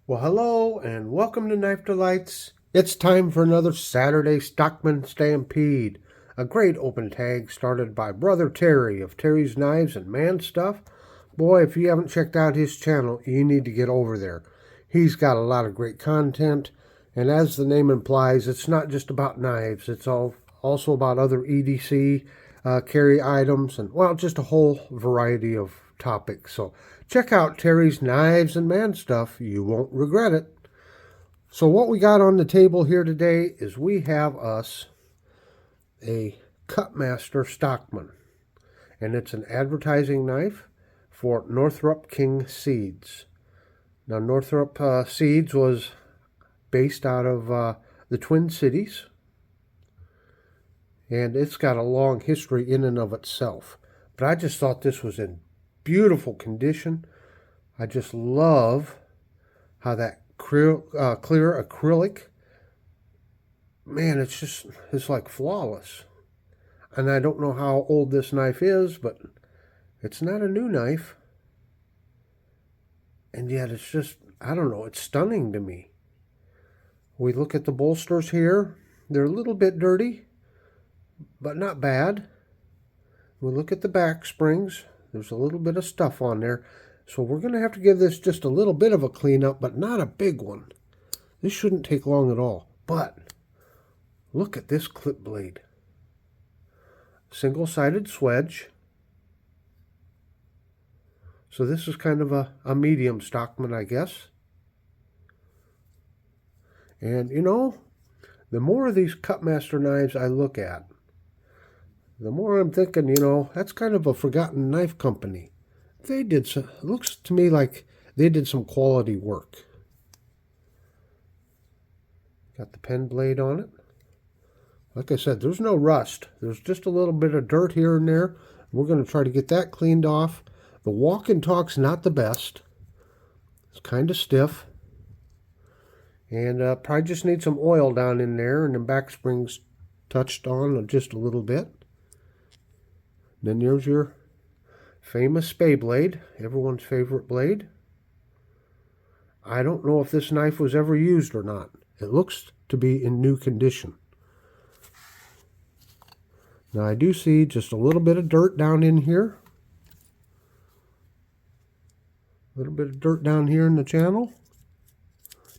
Well, hello and welcome to Knife Delights. It's time for another Saturday Stockman Stampede, a great open tag started by Brother Terry of Terry's Knives and Man Stuff. Boy, if you haven't checked out his channel, you need to get over there. He's got a lot of great content, and as the name implies, it's not just about knives. It's also about other EDC carry items and, well, just a whole variety of topics. So check out Terry's Knives and Man Stuff. You won't regret it. So what we got on the table here today is we have us a Kutmaster Stockman. And it's an advertising knife for Northrop King Seeds. Now, Northrop Seeds was based out of the Twin Cities. And it's got a long history in and of itself. But I just thought this was in beautiful condition. I just love how that clear acrylic, man, it's like flawless. And I don't know how old this knife is, but it's not a new knife. And yet it's just, I don't know, it's stunning to me. We look at the bolsters here. They're a little bit dirty, but not bad. We look at the back springs. There's a little bit of stuff on there. So we're going to have to give this just a little bit of a cleanup, but not a big one. This shouldn't take long at all. But look at this clip blade. Single-sided swedge. So this is kind of a medium Stockman, I guess. And, you know, the more of these Kutmaster knives I look at, the more I'm thinking, you know, that's kind of a forgotten knife company. They did some, it looks to me like they did some quality work. Got the pen blade on it. Like I said, there's no rust. There's just a little bit of dirt here and there. We're going to try to get that cleaned off. The walk and talk's not the best. It's kind of stiff. And probably just need some oil down in there, and the back springs touched on just a little bit. Then there's your famous spay blade, everyone's favorite blade. I don't know if this knife was ever used or not. It looks to be in new condition. Now I do see just a little bit of dirt down in here. A little bit of dirt down here in the channel.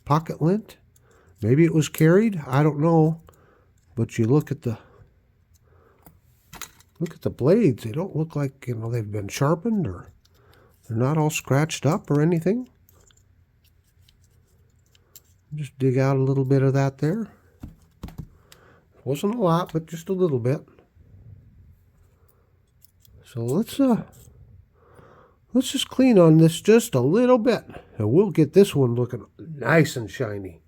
Pocket lint. Maybe it was carried. I don't know. But you look at the blades. They don't look like, you know, they've been sharpened, or they're not all scratched up or anything. Just dig out a little bit of that there. Wasn't a lot, but just a little bit. So let's just clean on this just a little bit, and we'll get this one looking nice and shiny.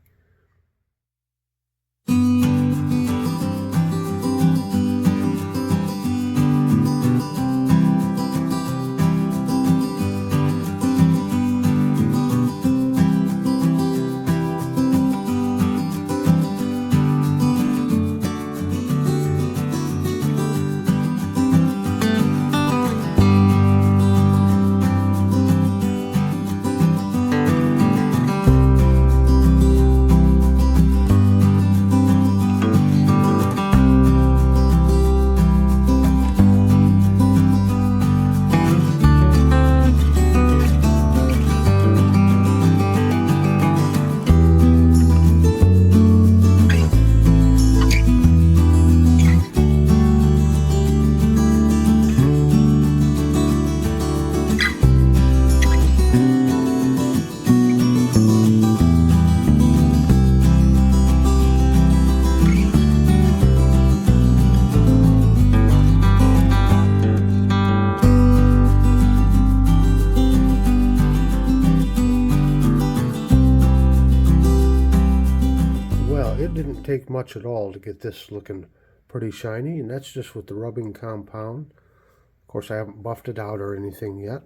It didn't take much at all to get this looking pretty shiny, and that's just with the rubbing compound. Of course, I haven't buffed it out or anything yet,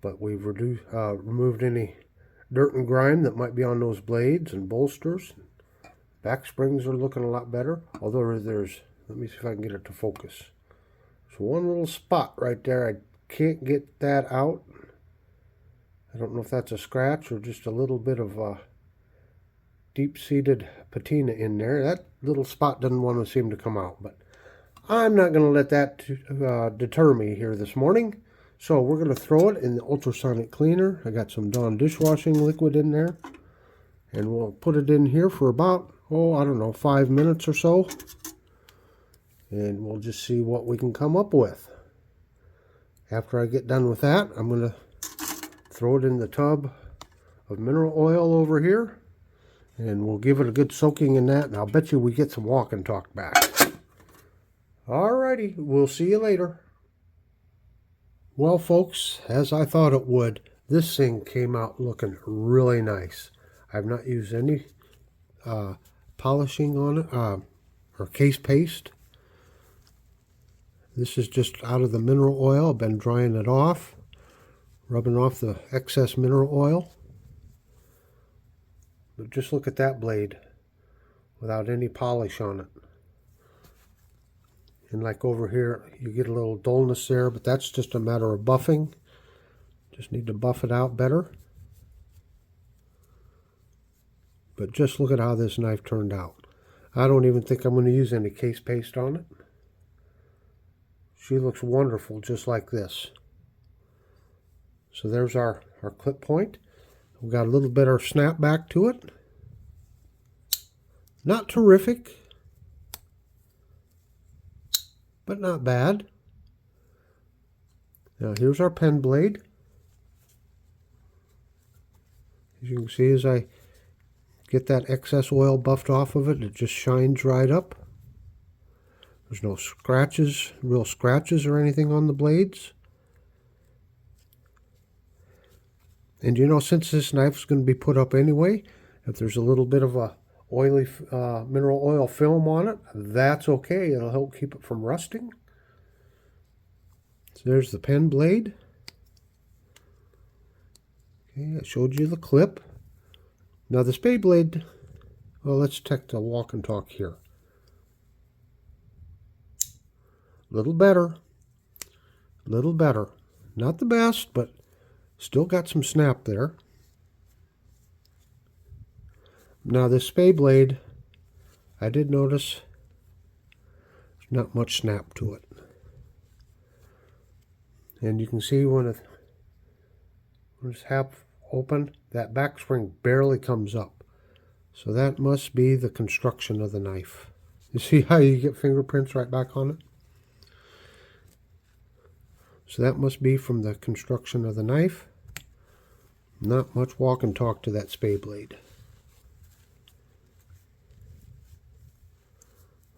but we've removed any dirt and grime that might be on those blades and bolsters. Back springs are looking a lot better, although there's, let me see if I can get it to focus. So one little spot right there, I can't get that out. I don't know if that's a scratch or just a little bit of deep-seated patina in there. That little spot doesn't want to seem to come out, but I'm not going to let that deter me here this morning. So we're going to throw it in the ultrasonic cleaner. I got some Dawn dishwashing liquid in there. And we'll put it in here for about, I don't know, 5 minutes or so. And we'll just see what we can come up with. After I get done with that, I'm going to throw it in the tub of mineral oil over here. And we'll give it a good soaking in that. And I'll bet you we get some walk and talk back. Alrighty, we'll see you later. Well, folks, as I thought it would, this thing came out looking really nice. I've not used any polishing on it or case paste. This is just out of the mineral oil. I've been drying it off, rubbing off the excess mineral oil. But just look at that blade without any polish on it. And like over here, you get a little dullness there, but that's just a matter of buffing. Just need to buff it out better. But just look at how this knife turned out. I don't even think I'm going to use any case paste on it. She looks wonderful just like this. So there's our clip point. We've got a little bit of snap back to it. Not terrific, but not bad. Now here's our pen blade. As you can see, as I get that excess oil buffed off of it, it just shines right up. There's no scratches, real scratches or anything on the blades. And you know, since this knife is going to be put up anyway, if there's a little bit of a oily mineral oil film on it, that's okay. It'll help keep it from rusting. So there's the pen blade. Okay, I showed you the clip. Now the spade blade, well, let's check the walk and talk here. Little better. Little better. Not the best, but still got some snap there. Now this spade blade, I did notice there's not much snap to it. And you can see when it's half open, that back spring barely comes up. So that must be the construction of the knife. You see how you get fingerprints right back on it? So that must be from the construction of the knife. Not much walk and talk to that spade blade.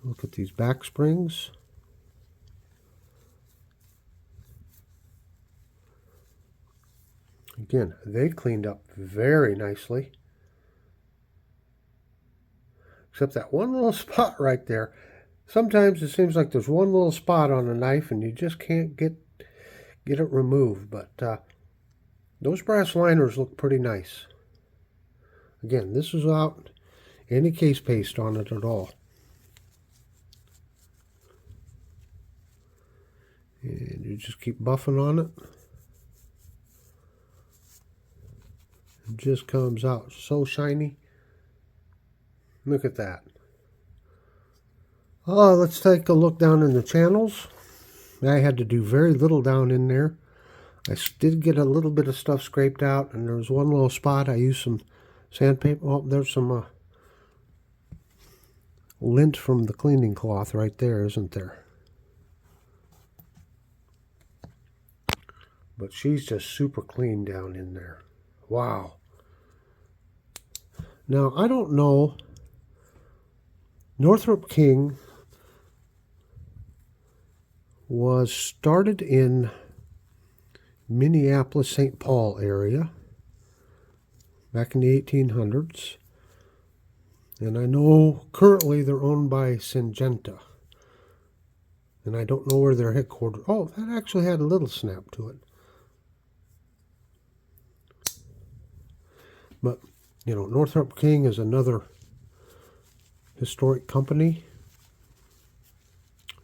Look at these back springs. Again, they cleaned up very nicely. Except that one little spot right there. Sometimes it seems like there's one little spot on a knife and you just can't get it removed. But those brass liners look pretty nice. Again, this is without any case paste on it at all. And you just keep buffing on it. It just comes out so shiny. Look at that. Oh, let's take a look down in the channels. I had to do very little down in there. I did get a little bit of stuff scraped out, and there was one little spot. I used some sandpaper. Oh, there's some lint from the cleaning cloth right there, isn't there? But she's just super clean down in there. Wow. Now, I don't know. Northrop King was started in Minneapolis, St. Paul area back in the 1800s. And I know currently they're owned by Syngenta. And I don't know where they're headquartered. Oh, that actually had a little snap to it. But, you know, Northrop King is another historic company,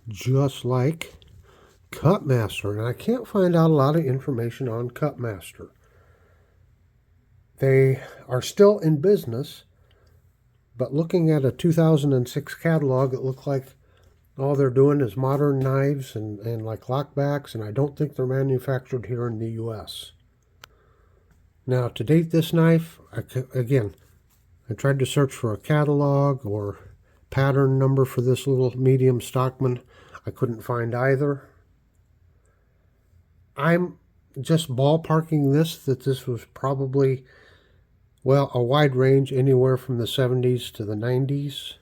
just like Kutmaster. And I can't find out a lot of information on Kutmaster. They are still in business, but looking at a 2006 catalog, it looked like all they're doing is modern knives and like lockbacks, and I don't think they're manufactured here in the U.S. Now, to date this knife, again, I tried to search for a catalog or pattern number for this little medium Stockman. I couldn't find either. I'm just ballparking this, that this was probably, well, a wide range, anywhere from the 70s to the 90s.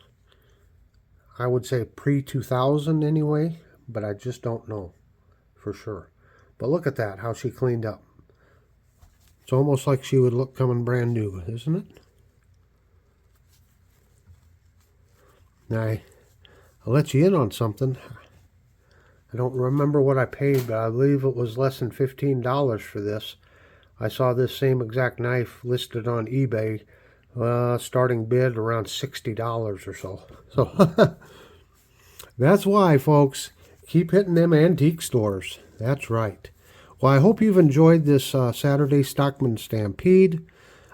I would say pre-2000 anyway, but I just don't know for sure. But look at that, how she cleaned up. It's almost like she would look coming brand new, isn't it? Now, I'll let you in on something. I don't remember what I paid, but I believe it was less than $15 for this. I saw this same exact knife listed on eBay, starting bid around $60 or so. So that's why, folks, keep hitting them antique stores. That's right. Well, I hope you've enjoyed this Saturday Stockman Stampede.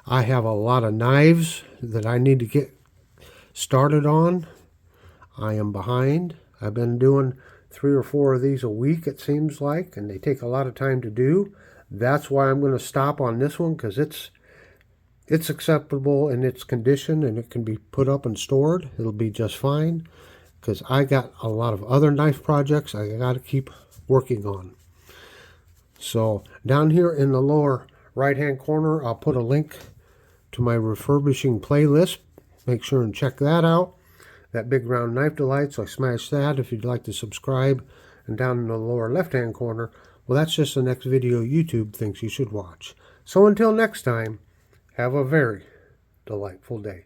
I have a lot of knives that I need to get started on. I am behind. I've been doing 3 or 4 of these a week, it seems like, and they take a lot of time to do. That's why I'm going to stop on this one, because it's acceptable in its condition and it can be put up and stored. It'll be just fine, because I got a lot of other knife projects I got to keep working on. So down here in the lower right hand corner, I'll put a link to my refurbishing playlist. Make sure and check that out. That big round knife delight, so smash that if you'd like to subscribe. And down in the lower left hand corner, well, that's just the next video YouTube thinks you should watch. So until next time, have a very delightful day.